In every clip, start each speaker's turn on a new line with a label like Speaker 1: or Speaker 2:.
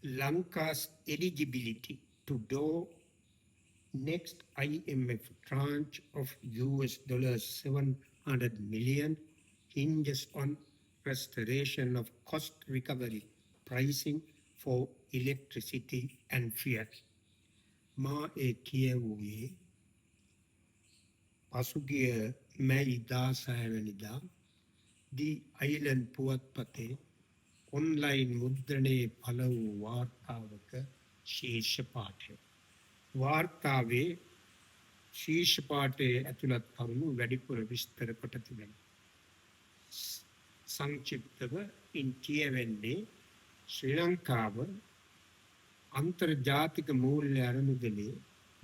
Speaker 1: Lanka's eligibility to do next IMF tranche of US dollars 700 million hinges on restoration of cost recovery pricing for electricity and fuel. මා ඒ කියවුවේ පසුගිය මැයි 16 වෙනිදා දී island පුවත්පතේ online මුද්‍රණයේ පළ වූ වාර්තාවක ශීර්ෂ පාඨය. වාර්තාවේ ශීර්ෂ පාඨයේ ඇතුළත් කරුණු වැඩිපුර විස්තර කොට තිබෙනවා. සංක්ෂිප්තව ඉන් කියවෙන්නේ ශ්‍රී ලංකාව අන්තර්ජාතික මූල්‍ය අරමුදලේ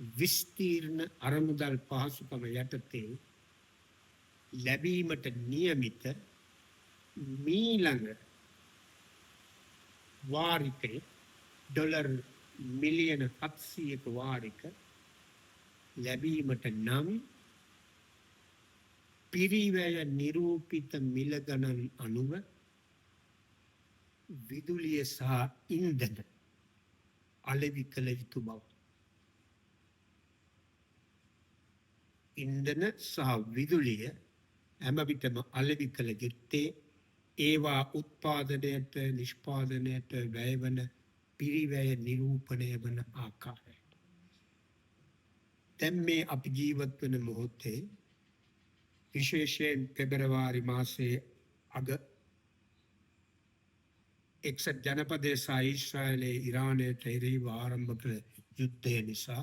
Speaker 1: විස්තීර්ණ අරමුදල් පහසුකම යටතේ ලැබීමට නියමිත මීළඟ වාරිකයේ ඩොලර් මිලියන 700ක වාරික ලැබීමට නම් පිරිවැය නිරූපිත මිල ගණන් අනුව විදුලිය සහ ඉන්ධන අලෙවි කළ යුතු බව. ඉන්ධන සහ විදුලිය හැම විටම අලෙවි කළ යුත්තේ ඒවා උත්පාදනයට නිෂ්පාදනයට වැයවන පිරිවැය නිරූපණය වන ආකාරයට. දැන් මේ අපි ජීවත් වන මොහොතේ විශේෂයෙන් පෙබරවාරි මාසයේ අග එක්සත් ජනපදයේ සහ ඊශ්‍රායලයේ ඉරානයට එරෙහිව ආරම්භ කළ යුද්ධය නිසා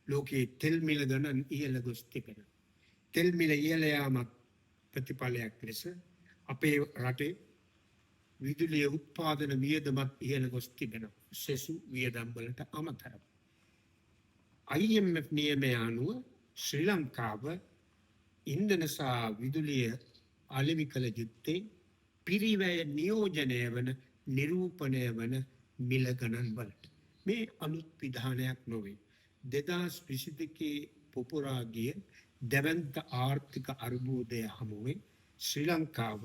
Speaker 1: ලෝකයේ තෙල් මිල ගණන් ඉහළ ගොස් තිබෙනවා. තෙල් මිල ඉහළ යාමක් ප්‍රතිඵලයක් ලෙස අපේ රටේ විදුලිය උත්පාදන වියදමත් ඉහළ ගොස් තිබෙනවා. සෙසු වියදම් වලට අමතරව. IMF නියමය අනුව ශ්‍රී ලංකාව ඉන්ධන සහ විදුලිය අලෙවි කළ යුත්තේ පිරිවැය නියෝජනය වන නිරූපණය වන මිල ගණන් වලට. මේ අලුත් විධානයක් නොවේ. 2022 පුපුරා ගිය දැවැන්ත ආර්ථික අර්බුදය හමුවේ ශ්‍රී ලංකාව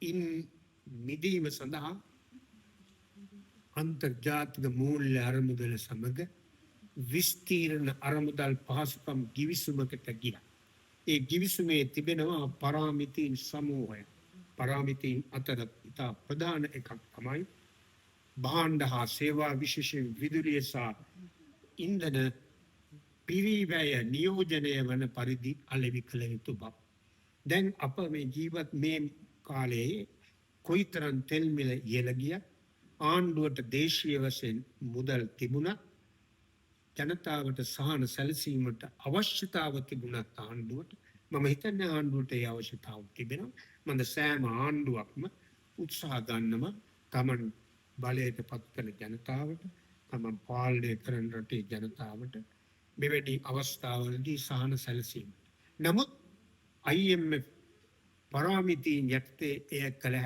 Speaker 1: ඉන් මිදීම සඳහා අන්තර්ජාතික මූල්‍ය අරමුදල සමග විස්තීර්ණ අරමුදල් පහසුකම් ගිවිසුමකට ගියා. ඒ ගිවිසුමේ තිබෙනවා පරාමිතීන් සමූහය. පරාමිතීන් අතර ඉතා ප්‍රධාන එකක් තමයි භාණ්ඩ හා සේවා විශේෂයෙන් විදුලිය සහ ඉන්ධන පිරිවැය නියෝජනය වන පරිදි අලෙවි කළ යුතු බව. දැන් අප මේ ජීවත් මේ කාලයේ කොයිතරම් තෙල් මිල ඉහළ ගියත් ආණ්ඩුවට දේශීය වශයෙන් මුදල් තිබුණත් ජනතාවට සහන සැලසීමට අවශ්‍යතාව තිබුණත් ආණ්ඩුවට මම හිතන්නේ ආණ්ඩුවට ඒ අවශ්‍යතාව තිබෙනවා. මම සෑම ආණ්ඩුවක්ම උත්සාහ ගන්නවා තමන් බලයට පත් කළ ජනතාවට තමන් පාලනය කරන රටේ ජනතාවට මෙවැනි අවස්ථාවලදී සහන සැලසීම. නමුත් IMF පරාමිතීන් යටතේ එය කළ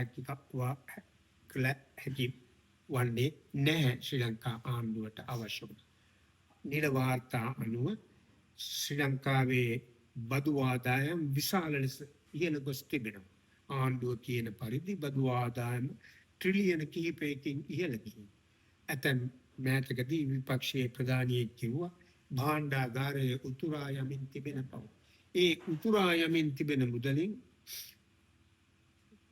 Speaker 1: හැකි වන්නේ නැහැ ශ්‍රී ලංකා ආණ්ඩුවට අවශ්‍ය වන. නිල වාර්තා අනුව ශ්‍රී ලංකාවේ බදු ආදායම් විශාල ලෙස ඉහළ ගොස් තිබෙනවා. ආණ්ඩුව කියන පරිදි බදු ආදායම ට්‍රිලියන කිහිපයකින් ඉහළ ගිහින්. ඇතැම් මෑතකදී විපක්ෂයේ ප්‍රධානියෙක් කිව්වා භාණ්ඩාගාරය උතුරා යමින් තිබෙන බව. ඒ උතුරා යමින් තිබෙන මුදලින්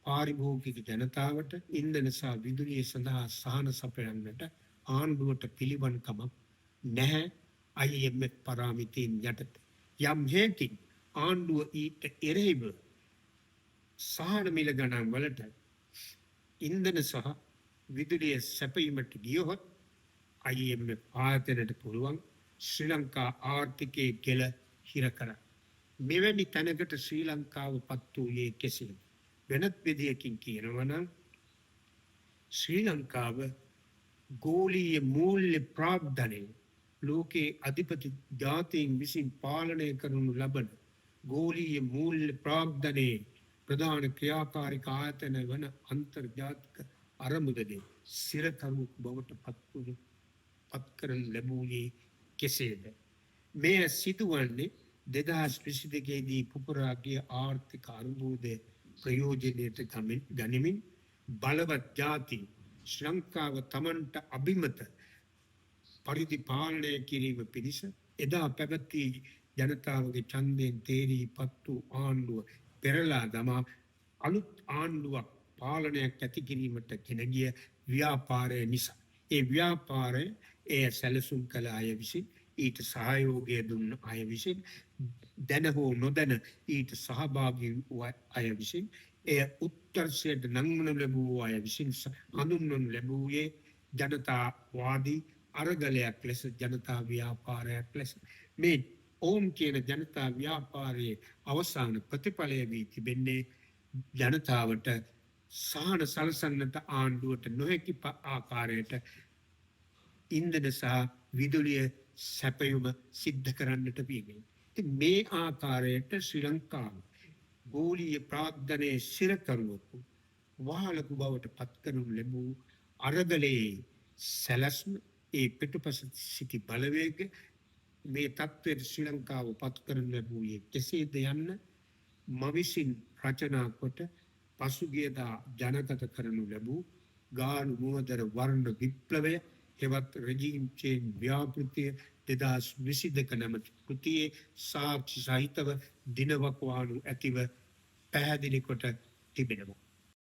Speaker 1: පාරිභෝගික ජනතාවට ඉන්ධන සහ විදුලිය සඳහා සහන සපයන්නට ආණ්ඩුවට පිළිවන්කමක් නැහැ IMF පරාමිතීන් යටතේ. යම් හේකින් ආණ්ඩුව ඊට එරෙහිව සහන මිල ගණන් වලට ඉන්ධන සහ විදුලිය සැපීමට ගියොත් IMF ආයතනයට පුළුවන් ශ්‍රී ලංකා ආර්ථිකයේ ගෙල හිර කර. මෙවැනි තැනකට ශ්‍රී ලංකාව පත් වූයේ කෙසේද? වෙනත් විදියකින් කියනවා නම් ශ්‍රී ලංකාව ගෝලීය මූල්‍ය ප්‍රාග්ධනයේ ලෝකයේ අධිපති ජාතීන් විසින් පාලනය කරනු ලබන ගෝලීය මූල්‍ය ප්‍රාග්ධනයේ ප්‍රධාන ක්‍රියාකාරික ආයතන වන අන්තර්ජාතික අරමුදලේ සිරකරුවෙක් බවට පත් කරනු ලැබුණේ කෙසේද? මෙය සිදුවන්නේ 2022දී පුපුරා ගිය ආර්ථික අර්බුදයේ ප්‍රයෝජනයට ගනිමින් බලවත් ජාති ශ්‍රී ලංකාව තමන්ට අභිමත පරිදි පාලනය කිරීම පිණිස එදා පැවති ජනතාවගේ ඡන්දයෙන් තේරී පත් වූ ආණ්ඩුව පෙරලා දමා අලුත් ආණ්ඩුවක් පාලනයක් ඇති කිරීමට ගෙන ගිය ව්‍යාපාරය නිසා. ඒ ව්‍යාපාරය එය සැලසුම් කළ අය විසින් ඊට සහයෝගය දුන්න අය විසින් දැන හෝ නොදැන ඊට සහභාගී වූ අය විසින් එය උත්කර්ෂයට නංවනු ලැබූ අය විසින් හඳුන්වනු ලැබුවේ ජනතාවාදී අරගලයක් ලෙස ජනතා ව්‍යාපාරයක් ලෙස. මේ ඕම් කියන ජනතා ව්‍යාපාරයේ අවසාන ප්‍රතිඵලය වී තිබෙන්නේ ජනතාවට සහන සලසන්නට ආණ්ඩුවට නොහැකි ආකාරයට ඉන්ධන සහ විදුලිය සැපයුම සිද්ධ කරන්නට වීමෙන්. මේ ආකාරයට ශ්‍රී ලංකාව ගෝලීය ප්‍රාග්ධනයේ සිරකරුවකු වහලකු බවට පත්කරනු ලැබූ අරගලයේ සැලැස්ම ඒ පිටුපස සිටි බලවේග මේ තත්ත්වයට ශ්‍රී ලංකාව පත්කරනු ලැබූයේ කෙසේද යන්න මවිසින් රචනා කොට පසුගියදා ජනගත කරනු ලැබූ ගානු මුවදර වර්ණ විප්ලවය හෙවත් රෙජීම් චේන්ජ් ව්‍යාපෘතිය 2022 නමැති කෘතියේ සාක්ෂි සහිතව දිනවකවානු ඇතිව පැහැදිලි කොට තිබෙනවා.